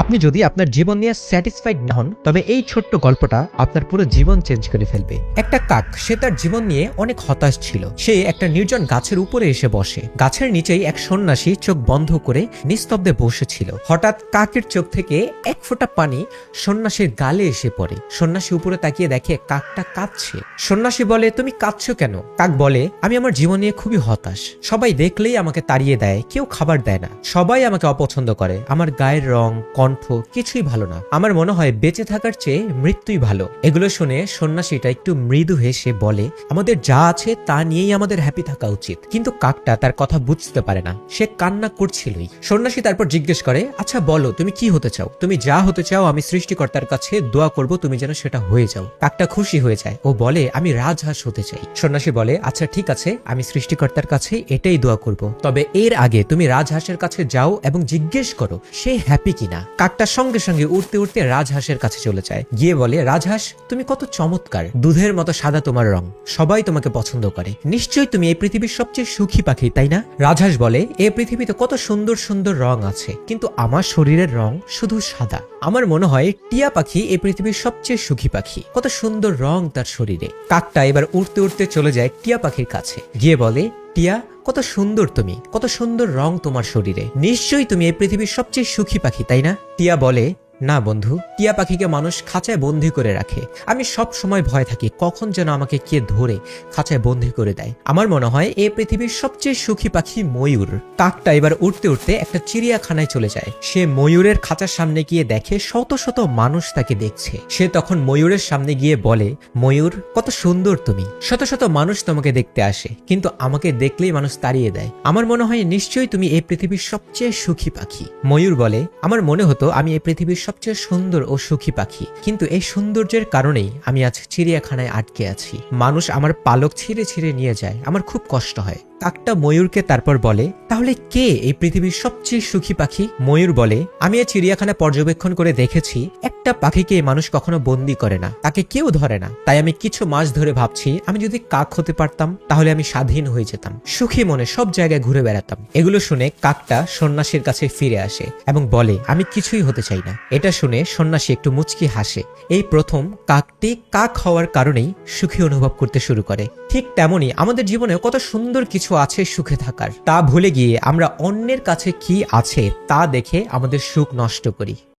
আপনি যদি আপনার জীবন নিয়ে স্যাটিসফাইড না হন তবে এই ছোট্ট গল্পটা আপনার পুরো জীবন চেঞ্জ করে ফেলবে। একটা কাক, সে তার জীবন নিয়ে অনেক হতাশ ছিল। সে একটা নির্জন গাছের উপরে এসে বসে। গাছের নিচেই এক সন্ন্যাসী চোখ বন্ধ করে নিস্তব্ধে বসেছিল। হঠাৎ কাকের চোখ থেকে এক ফোঁটা পানি সন্ন্যাসীর গালে এসে পড়ে। সন্ন্যাসী উপরে তাকিয়ে দেখে কাকটা কাঁদছে। সন্ন্যাসী বলে, তুমি কাঁদছো কেন? কাক বলে, আমি আমার জীবন নিয়ে খুবই হতাশ। সবাই দেখলেই আমাকে তাড়িয়ে দেয়, কেউ খাবার দেয় না, সবাই আমাকে অপছন্দ করে। আমার গায়ের রং, কণ্ঠ কিছুই ভালো না। আমার মনে হয় বেঁচে থাকার চেয়ে মৃত্যুই ভালো। এগুলো শুনে সন্ন্যাসীটা একটু মৃদু হেসে বলে, আমাদের যা আছে তা নিয়েই আমাদের হ্যাপি থাকা উচিত। কিন্তু কাকটা তার কথা বুঝতে পারে না, সে কান্না করছিলই। সন্ন্যাসী তারপর জিজ্ঞেস করে, আচ্ছা বলো, তুমি কি হতে চাও? তুমি যা হতে চাও আমি সৃষ্টিকর্তার কাছে দোয়া করব তুমি যেন সেটা হয়ে যাও। কাকটা খুশি হয়ে যায়, ও বলে, আমি রাজহাঁস হতে চাই। সন্ন্যাসী বলে, আচ্ছা ঠিক আছে, আমি সৃষ্টিকর্তার কাছে এটাই দোয়া করব। তবে এর আগে তুমি রাজহাঁসের কাছে যাও এবং জিজ্ঞেস করো সে হ্যাপি কিনা। কাকটা সঙ্গে সঙ্গে উড়তে উড়তে রাজহাঁসের কাছে চলে যায়। গিয়ে বলে, রাজহাঁস, তুমি কত চমৎকার, দুধের মতো সাদা তোমার রং, সবাই তোমাকে পছন্দ করে। নিশ্চয়ই তুমি এই পৃথিবীর সবচেয়ে সুখী পাখি, তাই না? রাজহাঁস বলে, এই পৃথিবীতে কত সুন্দর সুন্দর রং আছে, কিন্তু আমার শরীরের রং শুধু সাদা। আমার মনে হয় টিয়া পাখি এই পৃথিবীর সবচেয়ে সুখী পাখি, কত সুন্দর রং তার শরীরে। কাকটা এবার উড়তে উড়তে চলে যায় টিয়া পাখির কাছে। গিয়ে বলে, টিয়া, কত সুন্দর তুমি, কত সুন্দর রং তোমার শরীরে, নিশ্চয়ই তুমি এই পৃথিবীর সবচেয়ে সুখী পাখি, তাই না? টিয়া বলে, না বন্ধু, টিয়া পাখিকে মানুষ খাঁচায় বন্দি করে রাখে। আমি সব সময় ভয় থাকি কখন যেন আমাকে কে ধরে খাঁচায় বন্দি করে দেয়। আমার মনে হয় এই পৃথিবীর সবচেয়ে সুখী পাখি ময়ূর। কাকটা এবার উড়তে উড়তে একটা চিড়িয়াখানায় চলে যায়। সে ময়ূরের খাঁচার সামনে গিয়ে দেখে শত শত মানুষ তাকে দেখছে। সে তখন ময়ূরের সামনে গিয়ে বলে, ময়ূর, কত সুন্দর তুমি, শত শত মানুষ তোমাকে দেখতে আসে, কিন্তু আমাকে দেখলেই মানুষ তাড়িয়ে দেয়। আমার মনে হয় নিশ্চয়ই তুমি এই পৃথিবীর সবচেয়ে সুখী পাখি। ময়ূর বলে, আমার মনে হতো আমি এই পৃথিবীর সবচেয়ে সুন্দর ও সুখী পাখি, কিন্তু এই সৌন্দর্যের কারণেই আমি আজ চিড়িয়াখানায় আটকে আছি। মানুষ আমার পালক ছিঁড়ে ছিঁড়ে নিয়ে যায়, আমার খুব কষ্ট হয়। কাকটা ময়ূরকে তারপর বলে, তাহলে কে এই পৃথিবীর সবচেয়ে সুখী পাখি? ময়ূর বলে, আমি এই চিড়িয়াখানা পর্যবেক্ষণ করে দেখেছি একটা পাখিকে মানুষ কখনো বন্দি করে না, তাকে কেউ ধরে না। তাই আমি কিছু মাস ধরে ভাবছি আমি যদি কাক হতে পারতাম তাহলে আমি স্বাধীন হয়ে যেতাম, সুখী মনে সব জায়গায় ঘুরে বেড়াতাম। এগুলো শুনে কাকটা সন্ন্যাসীর কাছে ফিরে আসে এবং বলে, আমি কিছুই হতে চাই না। এটা শুনে সন্ন্যাসী একটু মুচকি হাসে। এই প্রথম কাকটি কাক হওয়ার কারণেই সুখী অনুভব করতে শুরু করে। ঠিক তেমনি আমাদের জীবনে কত সুন্দর কিছু আছে সুখে থাকার, তা ভুলে গিয়ে আমরা অন্যের কাছে কি আছে তা দেখে আমাদের সুখ নষ্ট করি।